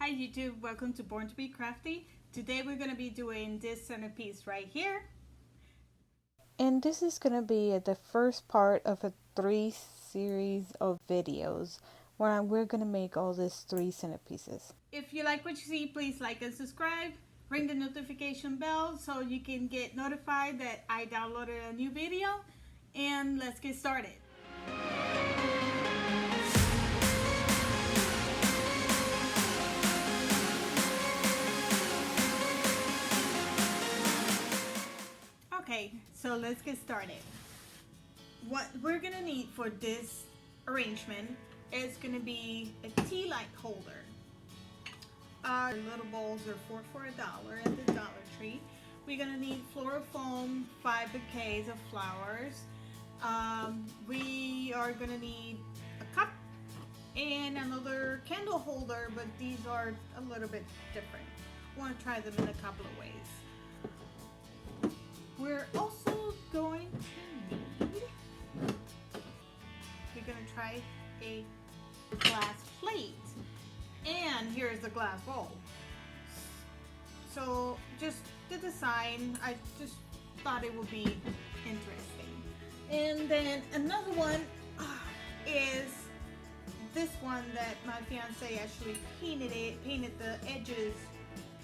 Hi YouTube, welcome to Born to be Crafty. Today we're going to be doing this centerpiece right here. And this is going to be the first part of a 3 series of videos where we're going to make all these 3 centerpieces. If you like what you see, please like and subscribe. Ring the notification bell so you can get notified that I downloaded a new video. And let's get started. Okay, so let's get started. What we're gonna need for this arrangement is gonna be a tea light holder. Little bowls are $4 for $1 at the Dollar Tree. We're gonna need floral foam, 5 bouquets of flowers. We are gonna need a cup and another candle holder, but these are a little bit different. I want to try them in a couple of ways. We're also going to need, we're going to try a glass plate, and here's the glass bowl. So just the design, I just thought it would be interesting. And then another one is this one that my fiance actually painted the edges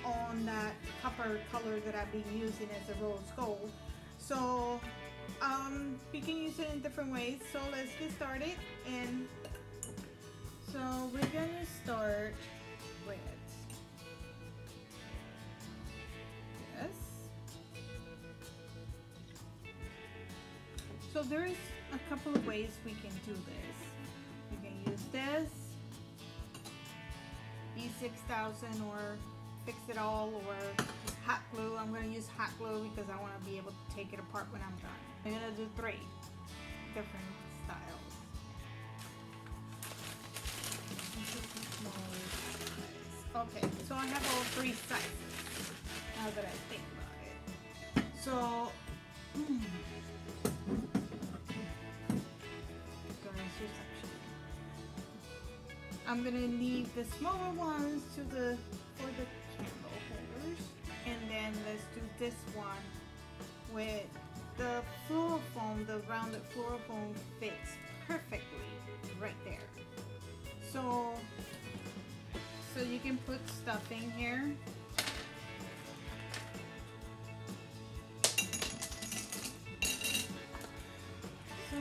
on that copper color that I've been using as a rose gold. So we can use it in different ways. So let's get started. And so we're gonna start with this. So there's a couple of ways we can do this. We can use this, E6000 or Fixit or hot glue. I'm going to use hot glue because I want to be able to take it apart when I'm done. I'm going to do 3 different styles. Okay, so I have all 3 sizes now that I think about it. So, I'm gonna leave the smaller ones for the candle holders, and then let's do this one with the floral foam. The rounded floral foam fits perfectly right there. So you can put stuff in here. So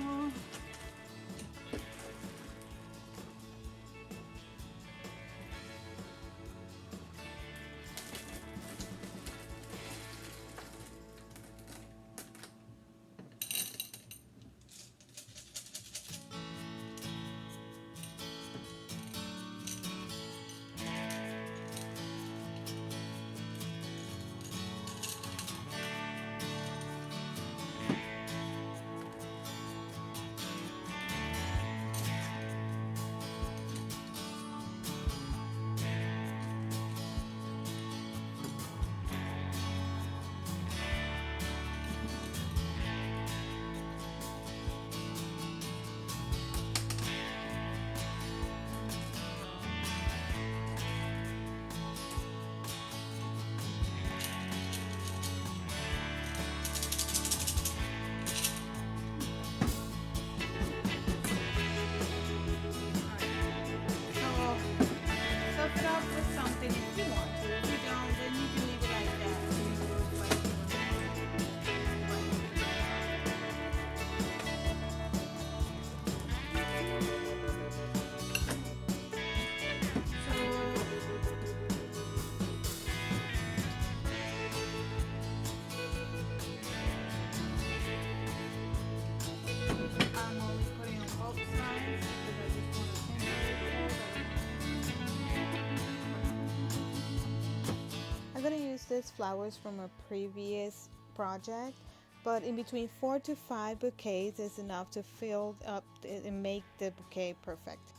I'm going to use these flowers from a previous project, but in between 4 to 5 bouquets is enough to fill up and make the bouquet perfect.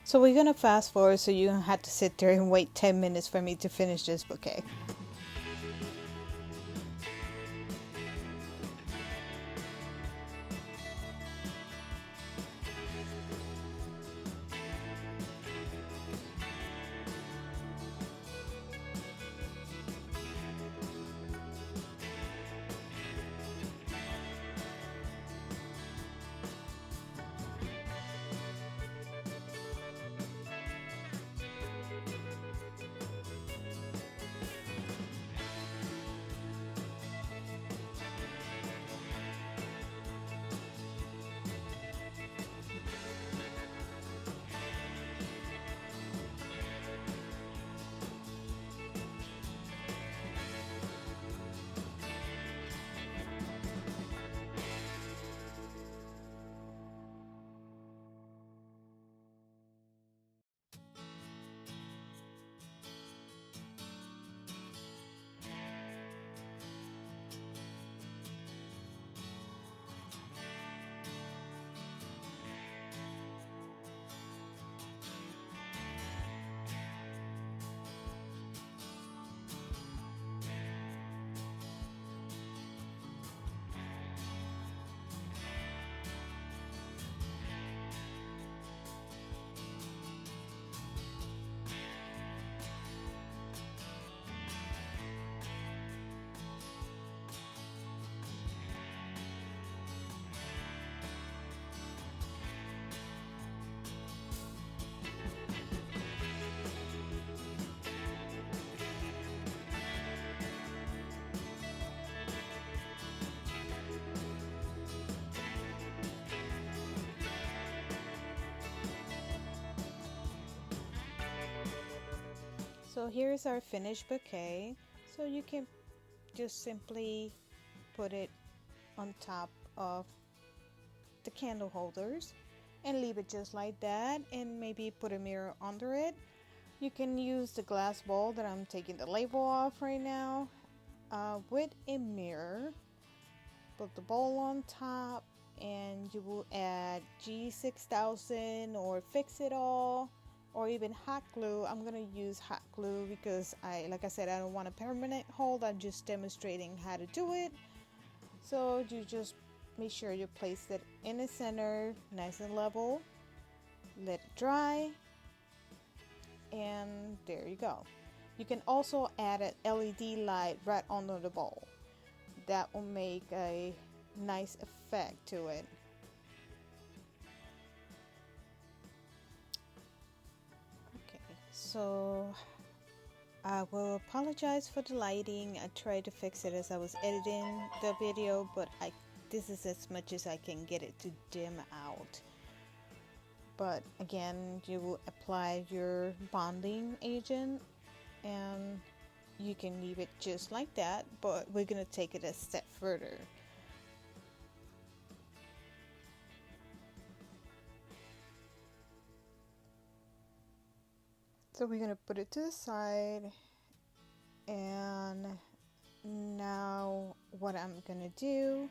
So we're going to fast forward so you don't have to sit there and wait 10 minutes for me to finish this bouquet. So here's our finished bouquet. So you can just simply put it on top of the candle holders and leave it just like that, and maybe put a mirror under it. You can use the glass bowl that I'm taking the label off right now with a mirror. Put the bowl on top, and you will add G6000 or Fixit all, or even hot glue. I'm gonna use hot glue because like I said, I don't want a permanent hold. I'm just demonstrating how to do it. So you just make sure you place it in the center, nice and level. Let it dry, and there you go. You can also add an LED light right under the bowl. That will make a nice effect to it. Okay, so I will apologize for the lighting. I tried to fix it as I was editing the video, but this is as much as I can get it to dim out. But again, you will apply your bonding agent and you can leave it just like that, but we're gonna take it a step further. So we're gonna put it to the side, and now what I'm gonna do,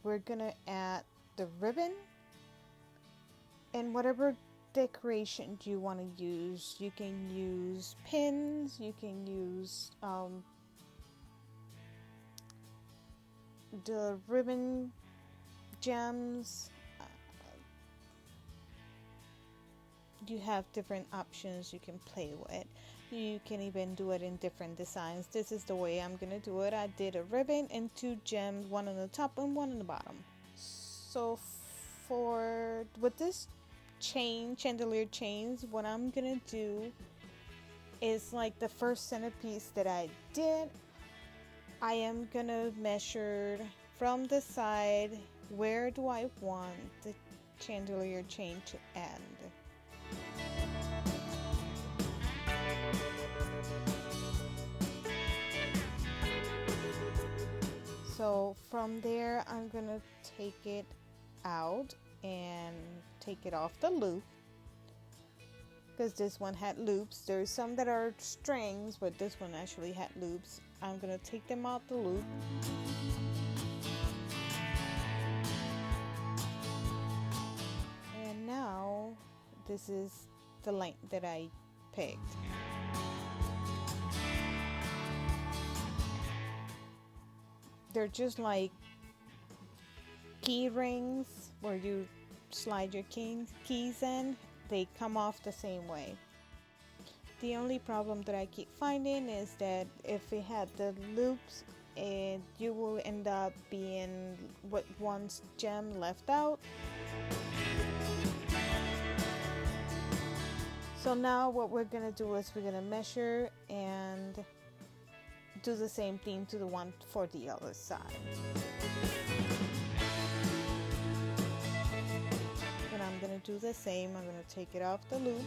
we're gonna add the ribbon and whatever decoration you want to use. You can use pins, you can use the ribbon gems. You have different options you can play with. You can even do it in different designs. This is the way I'm gonna do it. I did a ribbon and 2 gems, one on the top and one on the bottom. So with this chain, chandelier chains, what I'm gonna do is, like the first centerpiece that I did, I am gonna measure from the side, where do I want the chandelier chain to end. So from there, I'm gonna take it out and take it off the loop, because this one had loops. There's some that are strings, but this one actually had loops. I'm gonna take them out the loop. And now this is the length that I picked. They're just like key rings where you slide your keys in. They come off the same way. The only problem that I keep finding is that if it had the loops, you will end up being with one gem left out. So now what we're gonna do is we're gonna measure and do the same thing to the one for the other side. And I'm gonna do the same. I'm gonna take it off the loop.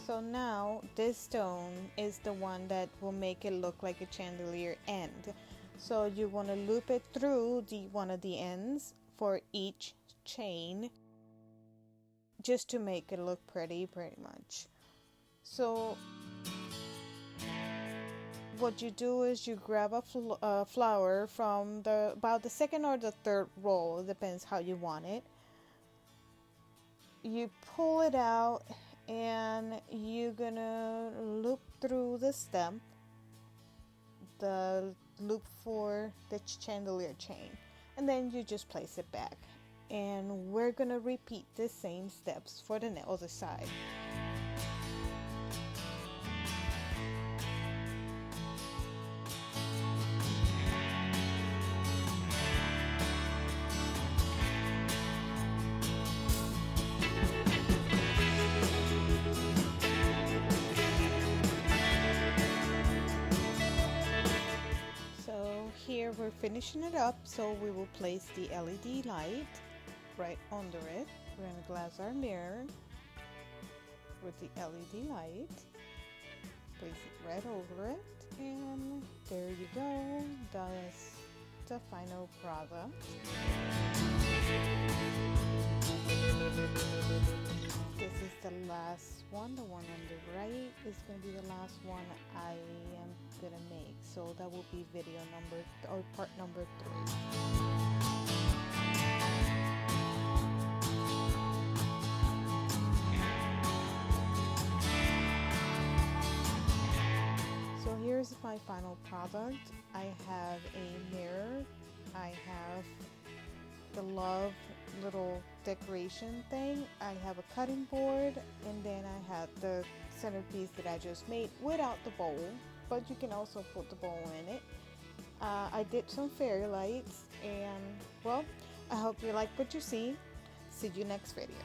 So now this stone is the one that will make it look like a chandelier end. So you want to loop it through one of the ends for each chain, just to make it look pretty much. So what you do is you grab a flower from about the second or the third roll, it depends how you want it. You pull it out and you're gonna loop through the stem, the loop for the chandelier chain, and then you just place it back. And we're gonna repeat the same steps for the other side. So here we're we're finishing it up, so we will place the LED light right under it. We're going to glass our mirror with the LED light, place it right over it, and there you go. That's the final product. This is the last one. The one on the right is going to be the last one I am going to make. So that will be video number, or part number 3. So here's my final product. I have a mirror. I have the love little decoration thing. I have a cutting board, and then I have the centerpiece that I just made without the bowl, but you can also put the bowl in it. I did some fairy lights, and well, I hope you like what you see. See you next video.